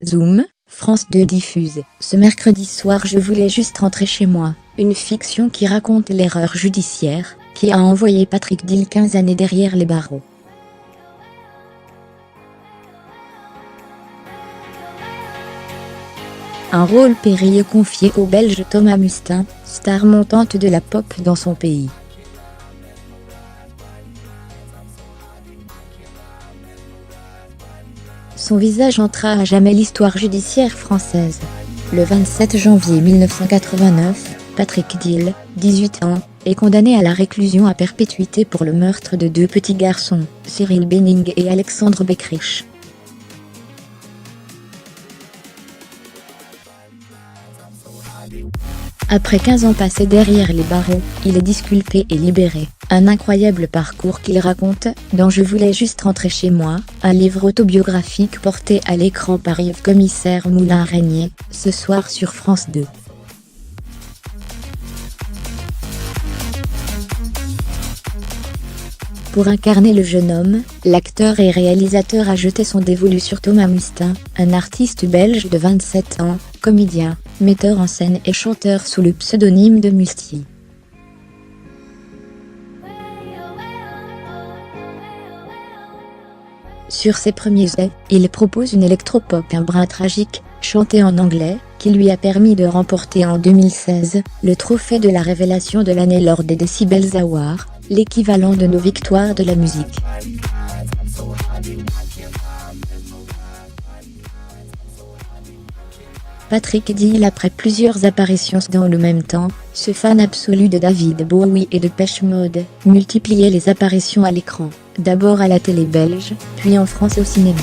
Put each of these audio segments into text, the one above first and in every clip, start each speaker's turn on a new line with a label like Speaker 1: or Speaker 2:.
Speaker 1: Zoom, France 2 diffuse. Ce mercredi soir je voulais juste rentrer chez moi. Une fiction qui raconte l'erreur judiciaire, qui a envoyé Patrick Dill 15 années derrière les barreaux. Un rôle périlleux confié au Belge Thomas Mustin, star montante de la pop dans son pays. Son visage entra à jamais l'histoire judiciaire française. Le 27 janvier 1989, Patrick Dill, 18 ans, est condamné à la réclusion à perpétuité pour le meurtre de deux petits garçons, Cyril Benning et Alexandre Beckrich. Après 15 ans passés derrière les barreaux, il est disculpé et libéré. Un incroyable parcours qu'il raconte, dans Je voulais juste rentrer chez moi, un livre autobiographique porté à l'écran par Yves Commissaire Moulin-Régnier, ce soir sur France 2. Pour incarner le jeune homme, l'acteur et réalisateur a jeté son dévolu sur Thomas Mustin, un artiste belge de 27 ans, comédien, metteur en scène et chanteur sous le pseudonyme de Musty. Sur ses premiers essais, il propose une électropop un brin tragique, chantée en anglais, qui lui a permis de remporter en 2016 le trophée de la révélation de l'année lors des Decibels Awards, l'équivalent de nos victoires de la musique. Patrick Dill, après plusieurs apparitions dans le même temps, ce fan absolu de David Bowie et de Depeche Mode, multipliait les apparitions à l'écran, d'abord à la télé belge, puis en France et au cinéma.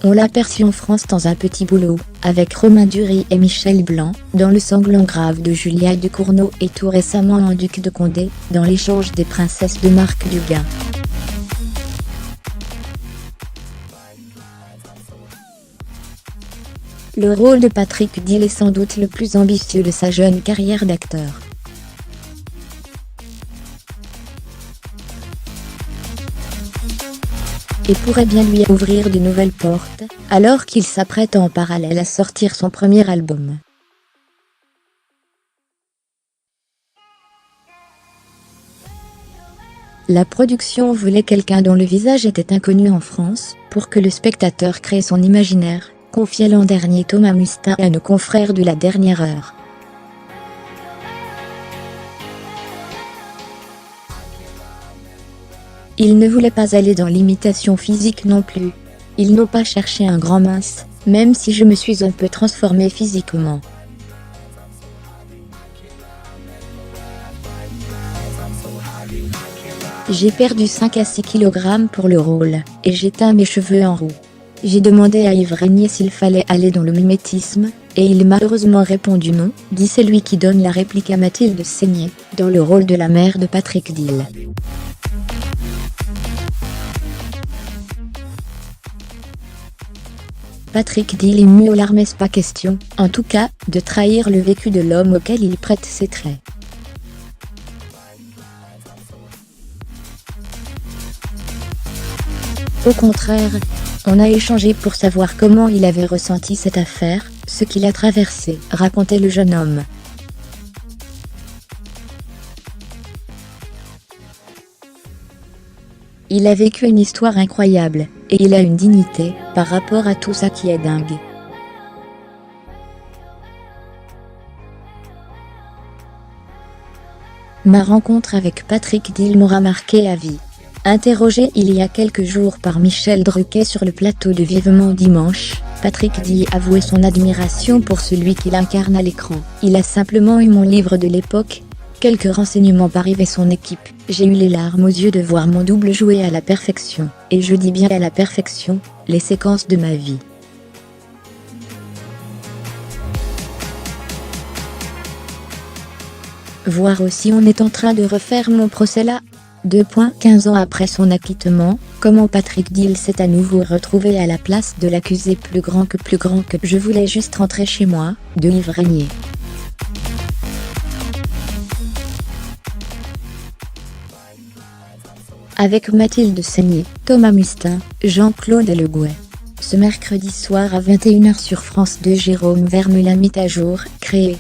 Speaker 1: On l'aperçut en France dans Un petit boulot, avec Romain Duris et Michel Blanc, dans Le sanglant grave de Julia Ducournau et tout récemment en Duc de Condé, dans L'échange des princesses de Marc Duguin. Le rôle de Patrick Dill est sans doute le plus ambitieux de sa jeune carrière d'acteur. Et pourrait bien lui ouvrir de nouvelles portes, alors qu'il s'apprête en parallèle à sortir son premier album. La production voulait quelqu'un dont le visage était inconnu en France, pour que le spectateur crée son imaginaire, confiait l'an dernier Thomas Mustin à nos confrères de La Dernière Heure. Ils ne voulaient pas aller dans l'imitation physique non plus. Ils n'ont pas cherché un grand mince, même si je me suis un peu transformée physiquement. J'ai perdu 5 à 6 kg pour le rôle, et j'ai teint mes cheveux en roux. J'ai demandé à Yves Régnier s'il fallait aller dans le mimétisme, et il m'a heureusement répondu non, dit celui qui donne la réplique à Mathilde Seigner, dans le rôle de la mère de Patrick Dill. Patrick Dill est mu aux larmes, est-ce pas question, en tout cas, de trahir le vécu de l'homme auquel il prête ses traits. Au contraire, on a échangé pour savoir comment il avait ressenti cette affaire, ce qu'il a traversé, racontait le jeune homme. Il a vécu une histoire incroyable, et il a une dignité, par rapport à tout ça qui est dingue. Ma rencontre avec Patrick Dill m'aura marqué à vie. Interrogé il y a quelques jours par Michel Drucker sur le plateau de Vivement Dimanche, Patrick Dill avouait son admiration pour celui qu'il incarne à l'écran. Il a simplement eu mon livre de l'époque, quelques renseignements par Yves et son équipe. J'ai eu les larmes aux yeux de voir mon double jouer à la perfection, et je dis bien à la perfection, les séquences de ma vie. Voir aussi on est en train de refaire mon procès là. 15 ans après son acquittement, comment Patrick Dill s'est à nouveau retrouvé à la place de l'accusé plus grand que Je voulais juste rentrer chez moi, de Yves Régnier. avec Mathilde Seigné, Thomas Mustin, Jean-Claude Legouet. Ce mercredi soir à 21h sur France 2, Jérôme Vermeulen mit à jour, créé.